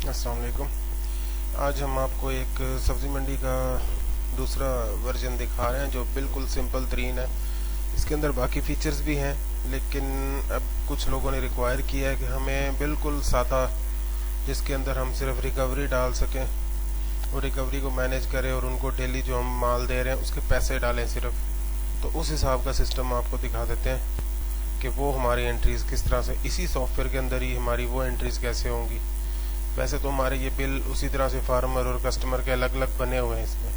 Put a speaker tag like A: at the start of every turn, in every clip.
A: अस्सलाम वालेकुम। आज हम आपको एक सब्ज़ी मंडी का दूसरा वर्जन दिखा रहे हैं जो बिल्कुल सिंपल तरीन है। इसके अंदर बाकी फीचर्स भी हैं, लेकिन अब कुछ लोगों ने रिक्वायर किया है कि हमें बिल्कुल सादा, जिसके अंदर हम सिर्फ रिकवरी डाल सकें और रिकवरी को मैनेज करें और उनको डेली जो हम माल दे रहे हैं उसके पैसे डालें सिर्फ। तो उस हिसाब का सिस्टम आपको दिखा देते हैं कि वो हमारी एंट्रीज़ किस तरह से, इसी सॉफ्टवेयर के अंदर ही हमारी वो एंट्रीज़ कैसे होंगी। वैसे तो हमारे ये बिल उसी तरह से फार्मर और कस्टमर के अलग अलग बने हुए हैं इसमें,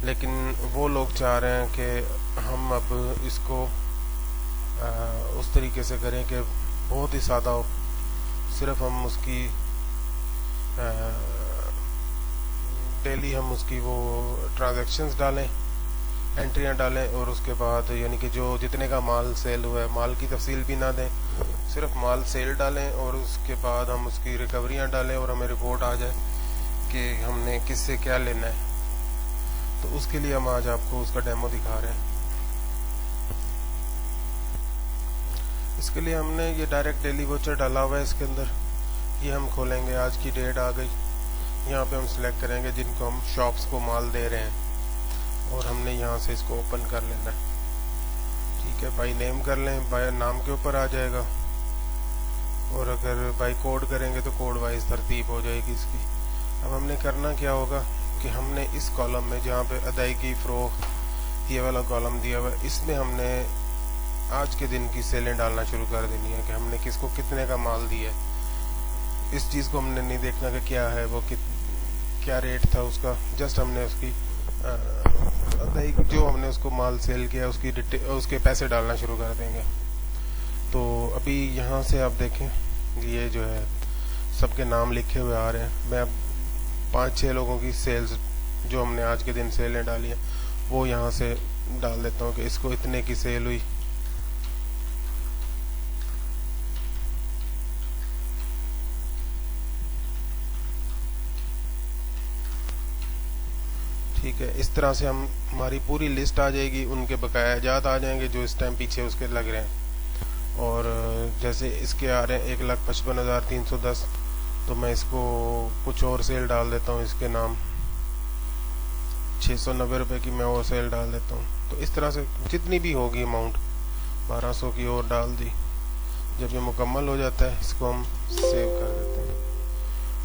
A: लेकिन वो लोग चाह रहे हैं कि हम अब इसको उस तरीके से करें कि बहुत ही सादा हो। सिर्फ हम उसकी डेली हम उसकी वो ट्रांजैक्शंस डालें, एंट्रियां डालें, और उसके बाद यानी कि जो जितने का माल सेल हुआ है, माल की तफसील भी ना दें, सिर्फ माल सेल डालें और उसके बाद हम उसकी रिकवरियां डालें और हमें रिपोर्ट आ जाए कि हमने किससे क्या लेना है। तो उसके लिए हम आज आपको उसका डेमो दिखा रहे हैं। इसके लिए हमने ये डायरेक्ट डेली वोचर डाला हुआ है इसके अंदर। ये हम खोलेंगे, आज की डेट आ गई, यहाँ पे हम सिलेक्ट करेंगे जिनको हम शॉप्स को माल दे रहे हैं और हमने यहाँ से इसको ओपन कर लेना है। ठीक है, बाई नेम कर लें, बाई नाम के ऊपर आ जाएगा, और अगर बाई कोड करेंगे तो कोड वाइज तरतीब हो जाएगी इसकी। अब हमने करना क्या होगा कि हमने इस कॉलम में जहाँ पे अदायगी फ़रोख्त ये वाला कॉलम दिया हुआ है, इसमें हमने आज के दिन की सेलें डालना शुरू कर देनी है कि हमने किसको कितने का माल दिया है। इस चीज़ को हमने नहीं देखना कि क्या है वो क्या रेट था उसका, जस्ट हमने उसकी जो हमने उसको माल सेल किया उसके पैसे डालना शुरू कर देंगे। तो अभी यहाँ से आप देखें, ये जो है सबके नाम लिखे हुए आ रहे हैं। मैं अब 5-6 लोगों की सेल्स जो हमने आज के दिन सेलें डाली हैं वो यहाँ से डाल देता हूँ कि इसको इतने की सेल हुई। ठीक है, इस तरह से हम हमारी पूरी लिस्ट आ जाएगी, उनके बकाया जात आ जाएंगे जो इस टाइम पीछे उसके लग रहे हैं। और जैसे इसके आ रहे हैं 1,55,310, तो मैं इसको कुछ और सेल डाल देता हूँ, इसके नाम 690 रुपये की मैं और सेल डाल देता हूँ। तो इस तरह से जितनी भी होगी अमाउंट 1200 की और डाल दी। जब ये मुकम्मल हो जाता है इसको हम सेव कर देते हैं।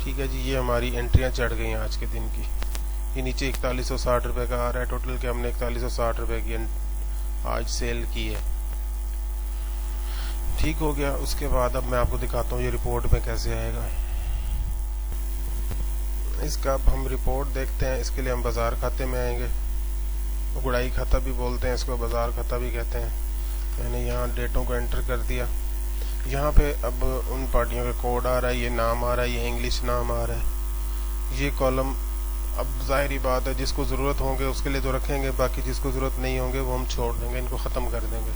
A: ठीक है जी, ये हमारी एंट्रियाँ चढ़ गई हैं आज के दिन की। ये नीचे 4160 रुपये का आ रहा है टोटल, के हमने 4160 रुपये की आज सेल की है। ठीक हो गया। उसके बाद अब मैं आपको दिखाता हूँ ये रिपोर्ट में कैसे आएगा। इसका अब हम रिपोर्ट देखते हैं। इसके लिए हम बाज़ार खाते में आएंगे, गुड़ाई खाता भी बोलते हैं इसको, बाज़ार खाता भी कहते हैं। मैंने यहाँ डेटों को एंटर कर दिया। यहाँ पे अब उन पार्टियों का कोड आ रहा है, ये नाम आ रहा है, ये इंग्लिश नाम आ रहा है। ये कॉलम अब जाहिर ही बात है जिसको ज़रूरत होंगे उसके लिए तो रखेंगे, बाकी जिसको ज़रूरत नहीं होंगे वो हम छोड़ देंगे, इनको ख़त्म कर देंगे।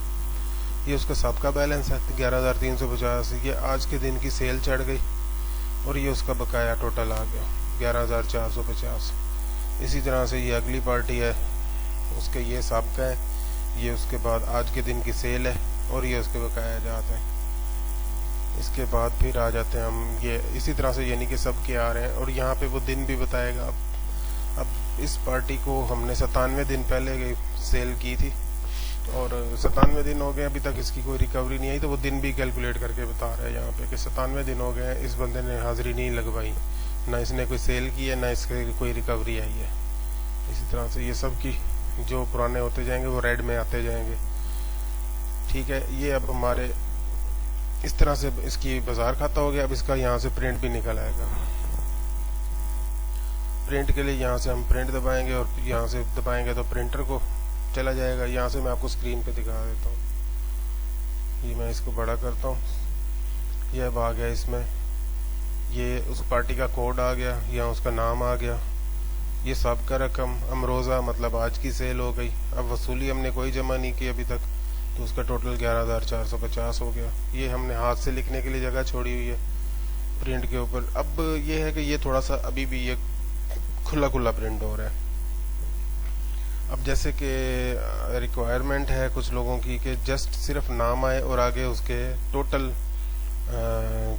A: ये उसका सबका बैलेंस है 11,350। ये आज के दिन की सेल चढ़ गई और ये उसका बकाया टोटल आ गया 11,450। इसी तरह से ये अगली पार्टी है, उसके ये सबका है, ये उसके बाद आज के दिन की सेल है और ये उसके बकाया जाते हैं। इसके बाद फिर आ जाते हैं हम, ये इसी तरह से यानी कि सब के आ रहे हैं और यहाँ पे वो दिन भी बताएगा। अब इस पार्टी को हमने 97 दिन पहले सेल की थी और 97 दिन हो गए, अभी तक इसकी कोई रिकवरी नहीं आई। तो वो दिन भी कैलकुलेट करके बता रहा है यहाँ पे कि 97 दिन हो गए, इस बंदे ने हाजिरी नहीं लगवाई, ना इसने कोई सेल की है, ना इसके कोई रिकवरी आई है। इसी तरह से ये सब की जो पुराने होते जाएंगे वो रेड में आते जाएंगे। ठीक है, ये अब हमारे इस तरह से इसकी बाजार खाता हो गया। अब इसका यहाँ से प्रिंट भी निकल आएगा। प्रिंट के लिए यहाँ से हम प्रिंट दबाएंगे और यहाँ से दबाएंगे तो प्रिंटर को चला जाएगा। यहाँ से मैं आपको स्क्रीन पे दिखा देता हूँ। ये मैं इसको बड़ा करता हूँ, ये अब आ गया इसमें, ये उस पार्टी का कोड आ गया, यहाँ उसका नाम आ गया, ये सब का रकम अमरोज़ा मतलब आज की सेल हो गई। अब वसूली हमने कोई जमा नहीं की अभी तक, तो उसका टोटल 11,450 हो गया। ये हमने हाथ से लिखने के लिए जगह छोड़ी हुई है प्रिंट के ऊपर। अब ये है कि ये थोड़ा सा अभी भी ये खुला खुला प्रिंट हो रहा है। अब जैसे कि रिक्वायरमेंट है कुछ लोगों की कि जस्ट सिर्फ नाम आए और आगे उसके टोटल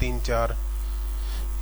A: 3-4